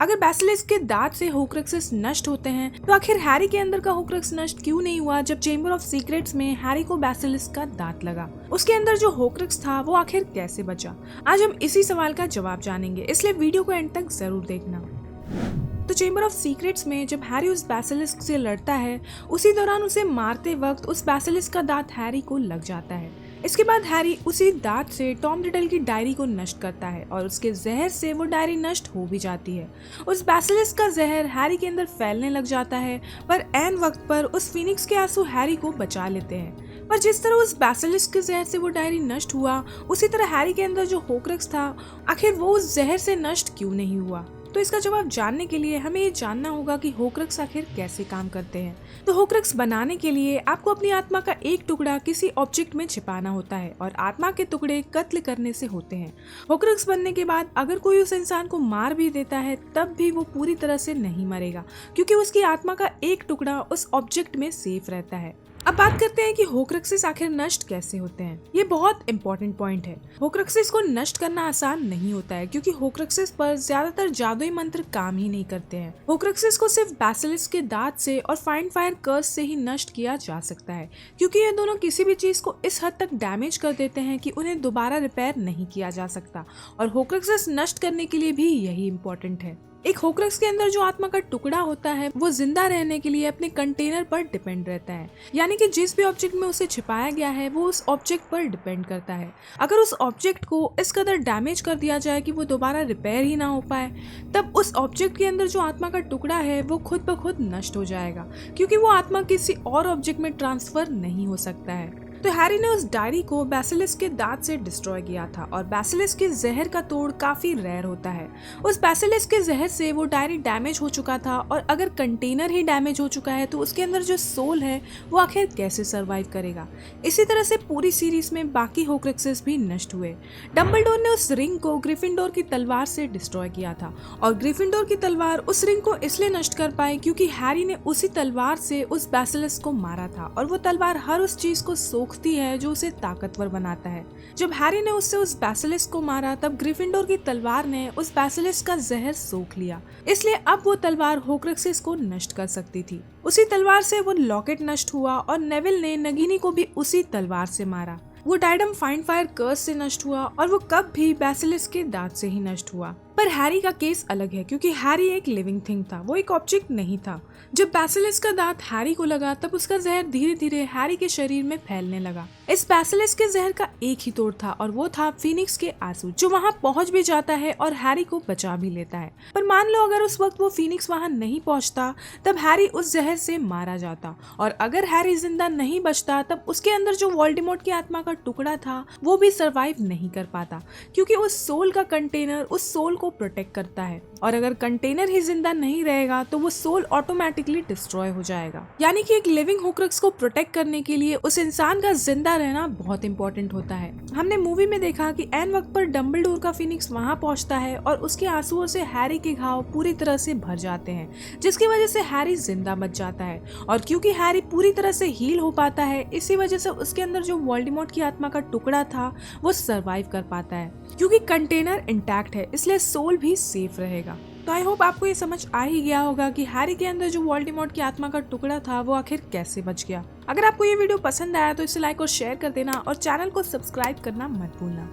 अगर बेसिलिस्क के दांत से होक्रक्सेस नष्ट होते हैं तो आखिर हैरी के अंदर का होक्रक्स नष्ट क्यों नहीं हुआ जब चेंबर ऑफ सीक्रेट्स में हैरी को बेसिलिस्क का दांत लगा? उसके अंदर जो होक्रक्स था वो आखिर कैसे बचा? आज हम इसी सवाल का जवाब जानेंगे, इसलिए वीडियो को एंड तक जरूर देखना। तो चेंबर ऑफ सीक्रेट्स में जब हैरी उस बेसिलिस्क से लड़ता है, उसी दौरान उसे मारते वक्त उस बेसिलिस्क का दांत हैरी को लग जाता है। इसके बाद हैरी उसी दांत से टॉम रिडल की डायरी को नष्ट करता है और उसके जहर से वो डायरी नष्ट हो भी जाती है। उस बेसिलिस्क का जहर हैरी के अंदर फैलने लग जाता है, पर ऐन वक्त पर उस फीनिक्स के आंसू हैरी को बचा लेते हैं। पर जिस तरह उस बेसिलिस्क के जहर से वो डायरी नष्ट हुआ, उसी तरह हैरी के अंदर जो होक्रक्स था, आखिर वो उस जहर से नष्ट क्यों नहीं हुआ? तो इसका जवाब जानने के लिए हमें ये जानना होगा कि होक्रक्स आखिर कैसे काम करते हैं। तो होक्रक्स बनाने के लिए आपको अपनी आत्मा का एक टुकड़ा किसी ऑब्जेक्ट में छिपाना होता है और आत्मा के टुकड़े कत्ल करने से होते हैं। होक्रक्स बनने के बाद अगर कोई उस इंसान को मार भी देता है तब भी वो पूरी तरह से नहीं मरेगा, क्योंकि उसकी आत्मा का एक टुकड़ा उस ऑब्जेक्ट में सेफ रहता है। अब बात करते हैं कि होक्रक्सेस आखिर नष्ट कैसे होते हैं। ये बहुत इंपॉर्टेंट पॉइंट है। होक्रक्सेस को नष्ट करना आसान नहीं होता है, क्योंकि होक्रक्सेस पर ज्यादातर जादुई मंत्र काम ही नहीं करते हैं। होक्रक्सेस को सिर्फ बेसिलिस्क के दांत से और फाइंड फायर कर्स से ही नष्ट किया जा सकता है, क्योंकि ये दोनों किसी भी चीज को इस हद तक डैमेज कर देते हैं कि उन्हें दोबारा रिपेयर नहीं किया जा सकता। और होक्रक्सेस नष्ट करने के लिए भी यही इम्पोर्टेंट है। एक होक्रक्स के अंदर जो आत्मा का टुकड़ा होता है वो जिंदा रहने के लिए अपने कंटेनर पर डिपेंड रहता है, यानी कि जिस भी ऑब्जेक्ट में उसे छिपाया गया है वो उस ऑब्जेक्ट पर डिपेंड करता है। अगर उस ऑब्जेक्ट को इस कदर डैमेज कर दिया जाए कि वो दोबारा रिपेयर ही ना हो पाए, तब उस ऑब्जेक्ट के अंदर जो आत्मा का टुकड़ा है वो खुद ब खुद नष्ट हो जाएगा, क्योंकि वो आत्मा किसी और ऑब्जेक्ट में ट्रांसफर नहीं हो सकता है। तो हैरी ने उस डायरी को बेसिलिस्क के दांत से डिस्ट्रॉय किया था और बेसिलिस्क के जहर का तोड़ काफी रेयर होता है। उस बेसिलिस्क के जहर से वो डायरी डैमेज हो चुका था, और अगर कंटेनर ही डैमेज हो चुका है तो उसके अंदर जो सोल है वो आखिर कैसे सरवाइव करेगा? इसी तरह से पूरी सीरीज में बाकी होक्रक्सेस भी नष्ट हुए। डंबलडोर ने उस रिंग को ग्रिफिंडोर की तलवार से डिस्ट्रॉय किया था, और ग्रिफिंडोर की तलवार उस रिंग को इसलिए नष्ट कर पाई क्योंकि हैरी ने उसी तलवार से उस बेसिलिस्क को मारा था, और वो तलवार हर उस चीज को सोखती है जो उसे ताकतवर बनाता है। जब हैरी ने उससे उस बेसिलिस्क को मारा तब ग्रिफिंडोर की तलवार ने उस बेसिलिस्क का जहर सोख लिया, इसलिए अब वो तलवार होक्रक्सेस को नष्ट कर सकती थी। उसी तलवार से वो लॉकेट नष्ट हुआ और नेविल ने नगीनी को भी उसी तलवार से मारा। वो डायडम फाइंड फायर कर्स से नष्ट हुआ, और वो कब भी बेसिलिस्क के दांत से ही नष्ट हुआ। पर हैरी का केस अलग है, क्योंकि हैरी एक लिविंग थिंग था, वो एक ऑब्जेक्ट नहीं था। जब बेसिलिस्क का दांत हैरी को लगा तब उसका जहर धीरे धीरे हैरी के शरीर में फैलने लगा। इस बेसिलिस्क के जहर का एक ही तोड़ था, और वो था फीनिक्स के आंसू, जो वहाँ पहुँच भी जाता है और हैरी को बचा भी लेता है। पर मान लो अगर उस वक्त वो फीनिक्स वहाँ नहीं पहुँचता तब हैरी उस जहर से मारा जाता, और अगर हैरी जिंदा नहीं बचता तब उसके अंदर जो वोल्डेमॉर्ट की आत्मा का टुकड़ा था वो भी सरवाइव नहीं कर पाता, क्योंकि उस सोल का कंटेनर उस सोल को प्रोटेक्ट करता है, और अगर कंटेनर ही जिंदा नहीं रहेगा तो वो सोल ऑटोमेटिकली डिस्ट्रॉय हो जाएगा। यानी कि एक लिविंग होक्रक्स को प्रोटेक्ट करने के लिए उस इंसान का जिंदा रहना बहुत इंपॉर्टेंट होता है। हमने मूवी में देखा कि ऐन वक्त पर डंबलडोर का फीनिक्स वहां पहुंचता है और उसके आंसुओं से हैरी के घाव पूरी तरह से भर जाते हैं, जिसकी वजह से हैरी जिंदा बच जाता है। और क्योंकि हैरी पूरी तरह से हील हो पाता है, इसी वजह से उसके अंदर जो वोल्डेमॉर्ट की आत्मा का टुकड़ा था वो सरवाइव कर पाता है। क्योंकि कंटेनर इंटैक्ट है इसलिए सोल भी सेफ रहेगा। तो आई होप आपको ये समझ आ ही गया होगा कि हैरी के अंदर जो वोल्डेमॉर्ट की आत्मा का टुकड़ा था वो आखिर कैसे बच गया। अगर आपको ये वीडियो पसंद आया तो इसे लाइक और शेयर कर देना, और चैनल को सब्सक्राइब करना मत भूलना।